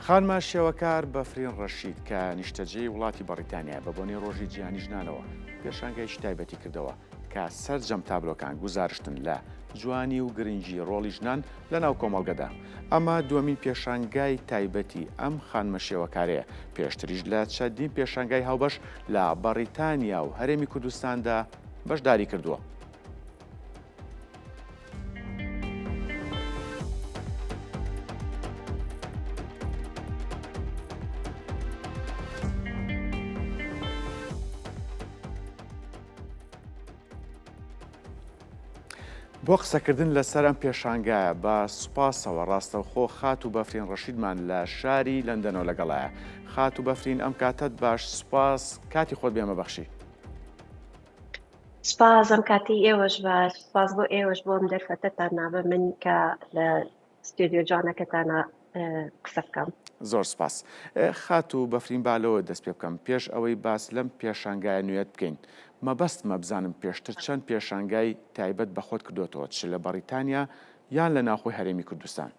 خانمان شێوەکار بەفرین ڕەشید کە نیشتەجێی وڵاتی بەریتانیا بە بۆنەی ڕۆژی جیهانی ژنانەوە پێشانگایشی تایبەتی کردەوە کە سەرجەم تابلۆکان گوزارشتن لە جوانی و گرنگی ڕۆڵی ژنان لە ناو کۆمەڵگەدا. ئەمە دووەمین پێشانگای تایبەتی ئەم خانمە شێوەکارەیە، پێشتریش لە چەندین پێشانگای هاوبەش لە بەریتانیا و هەرێمی کوردستاندا بەشداری کردووە. بۆ قسەکردن لەسەر ئەم پێشانگایە بە سوپاسەوە ڕاستەوخۆ خات و بەفرین ڕەشیدمان لە شاری لەندەنەوە لەگەڵایە. خات و بەفرین ئەم کاتت باش، سوپاس، کاتی خۆت بێمە بەخشی. سپاس ئەم کاتی ئێوەش باش، سپاس بۆ ئێوەش بۆم دەرفەتەتان نابە من کە لە ستودیۆ جوانەکەتانە قسە بکەم. زۆر سپاس. خات و بەفرین بالەوە دەست پێ بکەم پێش ئەوەی باس لەم پێشانگایە نوێت بکەین. مەبەستمە بزانم پێشتر چەند پێشانگای تایبەت بە خۆت کردوتەوە، چ لە بەریتانیا یان لە ناوخۆی هەرێمی کوردستان؟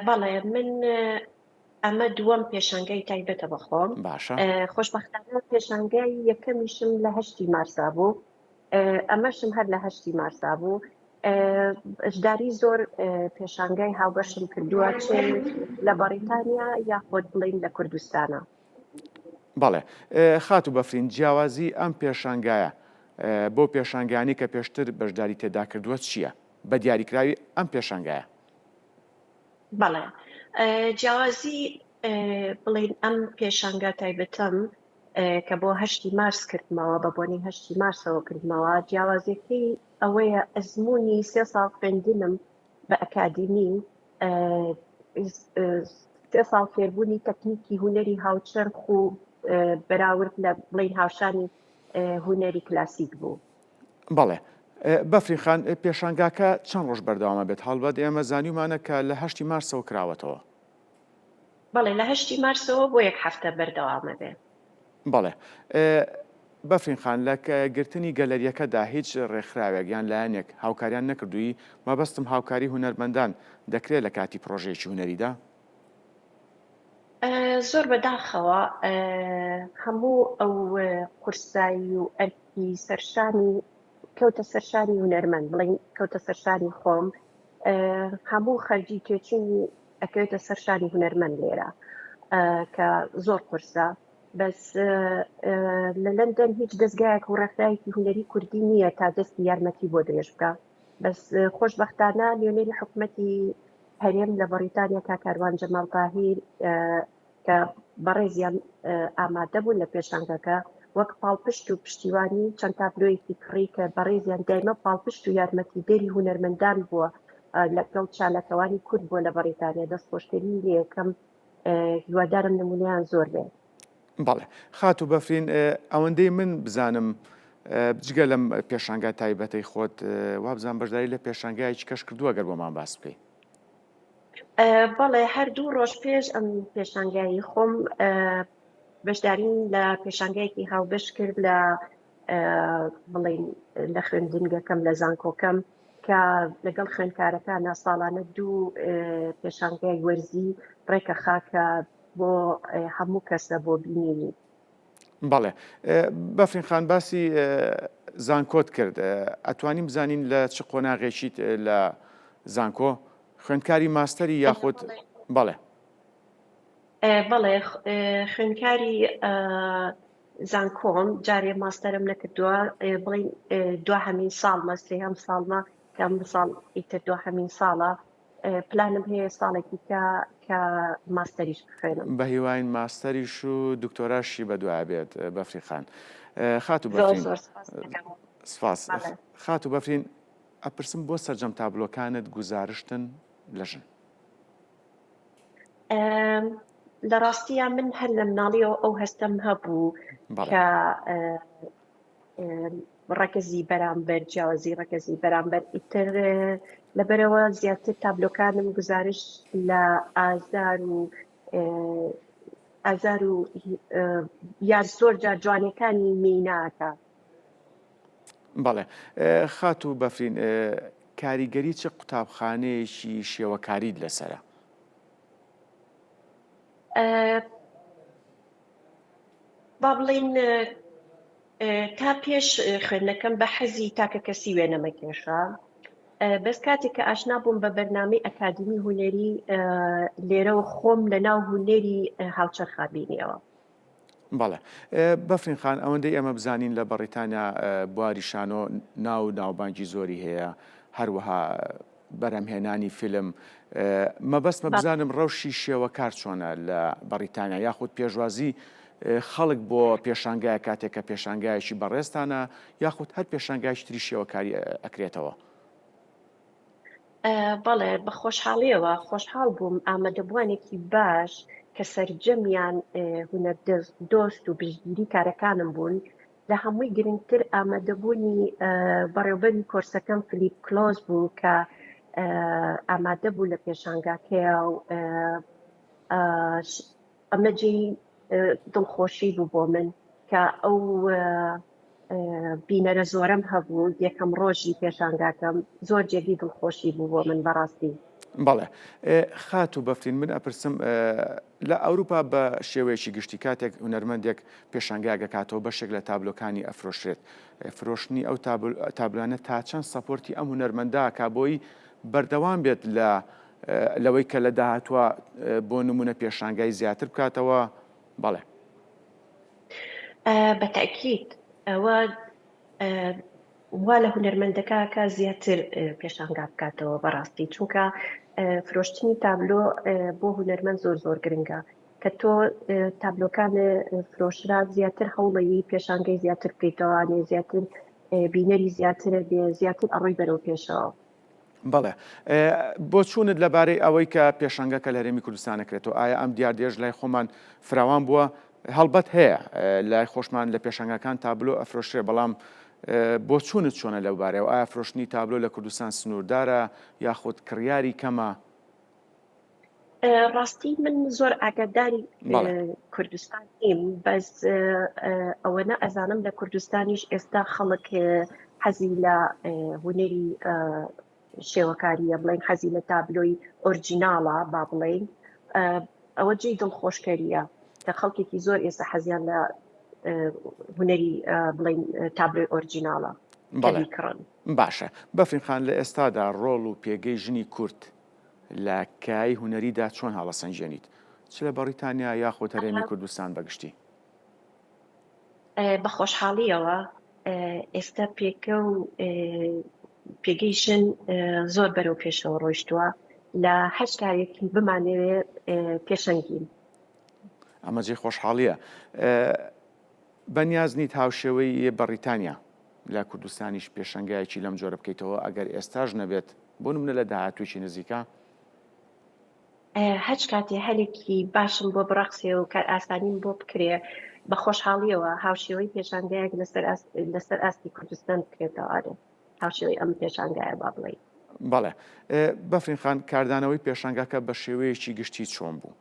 بەڵێ من ئەمە دووەم پێشانگای تایبەتە بەخۆم. باشە. خۆشبەختانە پێشانگای یەکەمیشم لە 8 مارسا بوو، ئەمەشم هەر لە 8 مارسا بوو. ئەشداری زۆر پێشانگای هاوبەشم کردووە چێ لە بەریتانیا یاخۆت بڵین لە کوردستانە. بەڵێ، خات و بەفرین جیاوازی ئەم پێشانگایە بۆ پێشانگانی کە پێشتر بەشداری تێدا کردووە چییە بە دیاریکراوی ئەم پێشانگایە؟ بەڵێ، جیاوازی بڵین ئەم پێشانگا تایبەتەم کە بۆ 8 مارس کردمەوە، بە بۆنی 8 مارسەوە کردمەوە، جیاوازیەکەی ئەوەیە ئەزمموی 3 ساڵ خوێندنم بە ئەکادمی، 3 ساڵ فێربوونی تەکنیکی هونەری هاوچەرخ و بەراورد لە بڵین هاوشانی هونەری کلاسیک بوو. بەڵێ، بەفرین خان، پێشانگاکە چەند ڕۆژ بەردەوامە بێت؟ هەڵبەت ئێمە زانیومانە کە لە 8 مارسەوە کراوەتەوە. بەڵێ، لە 8 مارسەوە بۆ 1 هەفتە بەردەوامە بێت. بەڵێ، بەفرین خان، لە گرتنی گەلەریەکەدا هیچ ڕێکخراوێک یان لایەنێک هاوکاریان نەکردووی؟ مەبەستم هاوکاری هونەرمەندان دەکرێت لە کاتی پرۆژەیەکی هونەریدا؟ زۆر بەداخەوە هەموو ئەو قورسایی و ئەرکی سەرشانی کەوتە سەرشانی هونەرمەند، بڵین کەوتە سەرشانی خۆم، هەموو خەرجی تێچینی ئەکەوێتە سەرشانی هونەرمەند لێرە کە زۆر قورسە. بەس لە لەندەن هیچ دەستگایەک و ڕێکخراوێکی هونەری کوردی نییە تا دەستی یارمەتی بۆ درێژ بکە. بەس خۆشبەختانە نوێنەری حکوومەتی هەرێم لە بەریتانیا کاکاروان جەمال تاهیر کە بەڕێزیان ئامادە بوون لە پێشانگەکە وەک پاڵپشت و پشتیوانی چەند تابلۆیەکی کڕی کە بەڕێزیان دایمە پاڵپشت و یارمەتی دەری هونەرمەندان بووە لەگەڵ چالەکەوانی کورد بووە لە بەریتانیا. دەستخۆشکردنی لە یەکەم هیوادارم نمونەیان زۆر بێت. بەڵێ، خات و بەفرین، ئەوەندەی من بزانم جگە لەم پێشانگای تایبەتەی خۆت وابزان بەشداری لە پێشانگایکی کەش کردووە گەر بۆمان باس بکەی. بەڵێ، هەر 2 ڕۆژ پێش ئەم پێشانگایی خۆم بەشداریم لە پێشانگایەکی هاوبەش کرد لە بڵین لە خوێندنگەکەم لە زانکۆکەم کە لەگەڵ خوێندکارەکانە ساڵانە 2 پێشانگای وەرزی ڕێکە خاکە بۆ هەموو کەسە بۆ بینینی. بەڵێ، بەفرین خان، باسی زانکۆت کرد. ئەتوانین بزانین لە چ قۆناغێکیت لە زانکۆ؟ خوێندکاری ماستەری یاخود؟ بەڵێ. بەڵێ، خوێندکاری زانکۆم، جارێ ماستەرم نەکردووە، بڵین دوهەمین ساڵمە، سێهەم ساڵمە کە ئەم ساڵ ئیتر دوهەمین ساڵە. پلانم هەیە ساڵێکی کە ماستەریش بخوێنم. بە هیواین ماستەریش و دکتۆراشی بەدوای بێت. بەفرین خان، خات و بەفرین، سپاس. خات و بەفرین، ئەپرسم بۆ سەرجەم تابلۆکانت گوزارشتن لە ژن؟ لە ڕاستیە من هەر لە مناڵیەوە ئەو هەستەم هەبوو کە ڕەکەزی بەرامبەر، جیاوازی ڕەکەزی بەرامبەر، ئیتر لەبەرەوە زیاتر تابلۆکانم گزارش لە ئازار و یا زۆر جار جوانەکانی میناکە. بەڵێ، خات و بەفرین، کاریگەری چه قوتابخانەیەکی شێوەکاریت لەسەرە؟ با بڵێن تا پێش خوێندنەکەم بە حەزی تاکە کەسی وێنەمە کێشە بەس کاتێک کە ئاشنا بووم بە بەرنامەی ئەکادمی هونەری لێرەوە خۆم لە ناو هونەری هاوچەرخا بینیەوە. بەڵێ بەفرین خان ئەوەندەی ئەمە بزانین لە بەڕیتانیا بواری شانۆ ناوبانگی زۆری هەیە هەروەها بەرهەمهێنانی فیلم مەبەستمە بزانم ڕەوشی شێوەکار چۆنە لە بەڕیتانیا یاخود پێشوازی خەڵک بۆ پێشانگایە کاتێک کە پێشانگایەکی بەڕێستانە یاخود هەر پێشانگایکی تری شێوەکاری ئەکرێتەوە. بەڵێ بە خۆشحاڵیەوە خۆشحاڵ بووم ئامادەبووانێکی باش کە سەرجەمیان هونەردۆست و پشتگیری کارەکانم بوون لە هەمووی گرنگتر ئامادەبوونی بەڕێوەبەری کۆرسەکەم فلیپ کلۆز بوو کە ئامادە بوو لە پێشانگاکەیە و ئەمەجێی دڵخۆشی بوو بۆ من کە ئەو بینەرە زۆرم هەبوو یەکەم ڕۆژی پێشانگاکەم زۆر جێگی دڵخۆشی بوو بۆ من بەڕاستی. بەڵێ خات و بەفتین من ئەپرسم لە ئەوروپا بە شێوەیەکی گشتی کاتێک هونەرمەندێک پێشانگای گەکاتەوە بەشێک لە تابلۆکانی ئەفرۆشرێت فرۆشتنی ئەو تابلوانە تا چەند سەپۆرتی ئەم هونەرمەندا کا بۆی بەردەوام بێت لەوەی کە لە داهاتوە بۆ نمونە پێشانگای زیاتر بکاتەوە. بەڵێ بەتەکید ئەوە وا لە هونەرمەندەکە زیاتر پێشانگا بکاتەوە بەڕاستی چونکە فرۆشتنی تابلۆ بۆ هونەرمەند زۆر گرنگە کە تۆ تابلۆکان فرۆشرا زیاتر هەوڵەیی پێشانگەی زیاتر بکەیتەوانێ زیاتر بینەری زیاترە بێ زیاتر ئەڕۆی بەرەو پێشەوە. بەڵێ بۆ چوونت لەبارەی ئەوەی کە پێشانگەکە لە هەرێمی کوردستانەکرێتەوە ئایا ئەم دیاردێژ لای خۆمان فراوان بووە هەڵبەت هەیە لای خۆشمان لە پێشانگەکان تابلۆ ئەفرۆشرێ بەڵام بۆ چوونت چۆنە لەو بارەوە ئایا فرۆشتنی تابلۆ لە کوردستان سنووردارە یاخود کڕیاری کەمە؟ ڕاستی من زۆر ئاگاداری کوردستان نیم بەس ئەوەنە ئەزانم لە کوردستانیش ئێستا خەڵک حەزی لە هونەری شێوەکاریە بڵێن حەزی لە تابلۆی ئۆرجیناڵە با بڵێن ئەوە جێی دڵخۆشکەریە کە خەڵکێکی زۆر ئێستا حەزیان لە هونەری بڵێن تابلۆی ئۆرجیناڵە کڕن. باشە بەفرین خان لە ئێستادا ڕۆڵ و پێگەی ژنی کورد لە کای هونەریدا چۆن هەڵەسەنجێنیت چ لە بەڕیتانیا یاخۆ هەرێمی کوردستان بەگشتی؟ بە خۆشحاڵیەوە ئێستا پێگەی ژن زۆر بەرەو پێشەوە ڕۆیشتووە لە هەر کارێکی بمانەوێ پێشەنگین. ئەمە جێ خۆشحاڵیە. بەنیاز نیت هاوشێوەی بەڕیتانیا لە کوردستانیش پێشەنگایەکی لەم جۆرە بکەیتەوە ئەگەر ئێستاژ نەبێت بۆ نمونە لە داهاتوویکی نزیکە؟ هەچ کاتێ هەلێکی باشم بۆ بڕەخسێ و کار ئاسانیم بۆ بکرێ بە خۆشحاڵیەوە هاوشێوەی پێشانگایەک لەسەر ئاستی کوردستان بکرێتەوە هاوشێوەی ئەم پێشانگایە با بڵێ. بەڵێ بەفرین خان کاردانەوەی پێشانگاکە بە شێوەیەکی گشتی چۆن بوو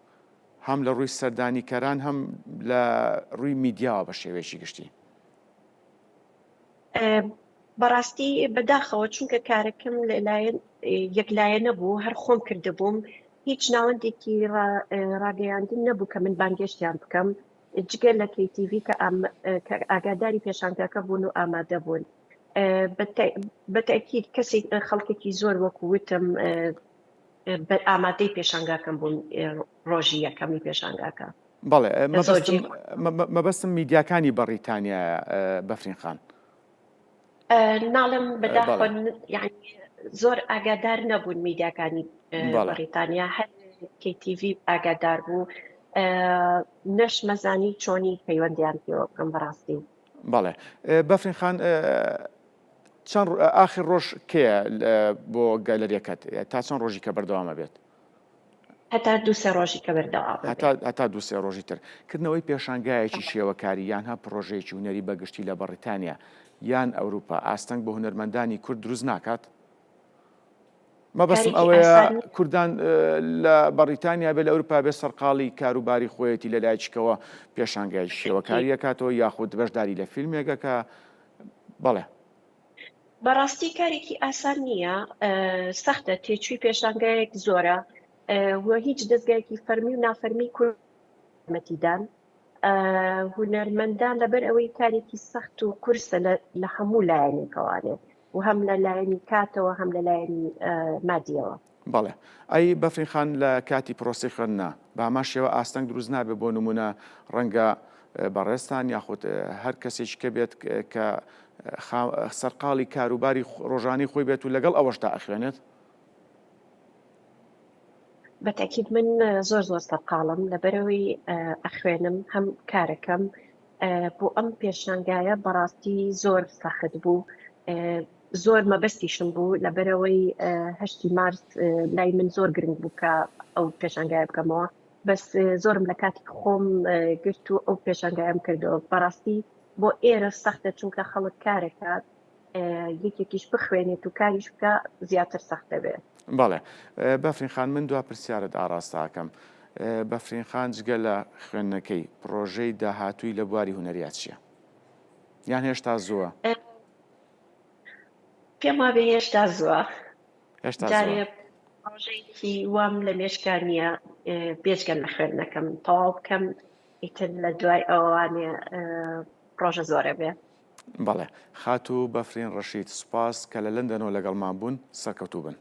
هەم لە ڕووی سەردانیکەران هەم لە ڕووی میدیاوە بە شێوەیەکی گشتی؟ بەڕاستی بەداخەوە چونکە کارەکەم لەلایەن یەکلایە نەبوو هەر خۆم کردبووم هیچ ناوەندێکی ڕاگەیاندن نەبوو کە من بانگێشتیان بکەم جگەر لە KTV کە ئاگاداری پێشانگاکە بوون و ئامادە بوون. بەتەکید کەسێک خەڵکێکی زۆر وەکووتم ئامادەی پێشانگاکەم بوون ڕۆژی یەکەمی پێشانگاکە. بەڵێ مەبەستم میدیاکانی بەڕیتانیا بەفرین خان. ناڵم بەداخۆ زۆر ئاگادار نەبوون میدیاکانی بەڕیتانیا هەر KTV ئاگادار بوو نەش مەزانی چۆنی پەیوەندیان پێوە بکەم بەڕاستی. بەڵێ بەفرین خان چەند ئاخر ڕۆژ کێیە بۆ گەلەریەکەت تا چەند ڕۆژی کە بەردەوامە بێت؟ هەتا دووسێ ڕۆژی کە بەردەوام هەتا دووسێ ڕۆژی تر کردنەوەی پێشانگایەکی شێوەکاری یان هە پرۆژەیەکی هونەری بەگشتی لە بەڕیتانیا یان ئەوروپا ئاستەنگ بۆ هونەرمەندانی کورد دروست ناکات؟ مەبەستم ئەوەیە کوردان لە بەڕیتانیا بێ لە ئەوروپا بێ سەرقاڵی کاروباری خۆیەتی لە لایچکەوە پێشانگای شێوەکاری کاتەوە یاخود بەشداری لە فیلمێکەکە. بەڵێ بەڕاستی کارێکی ئاسان نییە سەختە تێچووی پێشانگایەک زۆرە وە هیچ دەستگایەکی فەرمی و نافەرمی کورد یارمەتیدان هونەرمەندان لەبەر ئەوەی کارێکی سەخت و کورسە لە هەموو لایەنێکەوانێ و هەم لە لایەنی کاتەوە هەم لە لایەنی مادیەوە. بەڵێ ئەی بەفرین خان لە کاتی پرۆسی خوێندنە بە ئەما شێوە ئاستەنگ دروست نابێت بۆ نمونە ڕەنگە بەڕێستان یاخود هەر کەسێکی کە بێت کە سەرقاڵی کاروباری ڕۆژانی خۆی بێت و لەگەڵ ئەوەشتا ئەخوێنێت؟ بەتەکید من زۆر سەرقاڵم لەبەرەوەی ئەخوێنم هەم کارەکەم بۆ ئەم پێشانگایە بەڕاستی زۆر سەخت بوو. زۆر مەبەستیشم بوو لەبەرەوەی 8 مارس لای من زۆر گرنگ بوو کە ئەو پێشانگایە بکەمەوە بەس زۆرم لە کاتی خۆم گرت و ئەو پێشانگایم کردەوە. بەڕاستی بۆ ئێرە سەختە چونکە خەڵک کارەکات یەکێکیش بخوێنێت و کاریش بکە زیاتر سەخت دەبێت. بەڵێ بەفرین خان من دوا پرسیارت ئاڕاستاکەم. بەفرین خان جگە لە خوێندنەکەی پرۆژەی داهاتووی لە بواری هونەریات چییە؟ یان هێشتا زووە؟ پێم وابێ هێشتا زووە. هێشتا جارێ پرۆژەیەکی وام لە مێشکا نییە بێجگەن لە خوێندنەکەم تەواو بکەم ئیتر لە دوای ئەوانێ پرۆژە زۆرە بێ. بەڵێ خات و بەفرین ڕەشید سوپاس کە لە لەندەنەوە لەگەڵمان بوون سەرکەوتوو بن.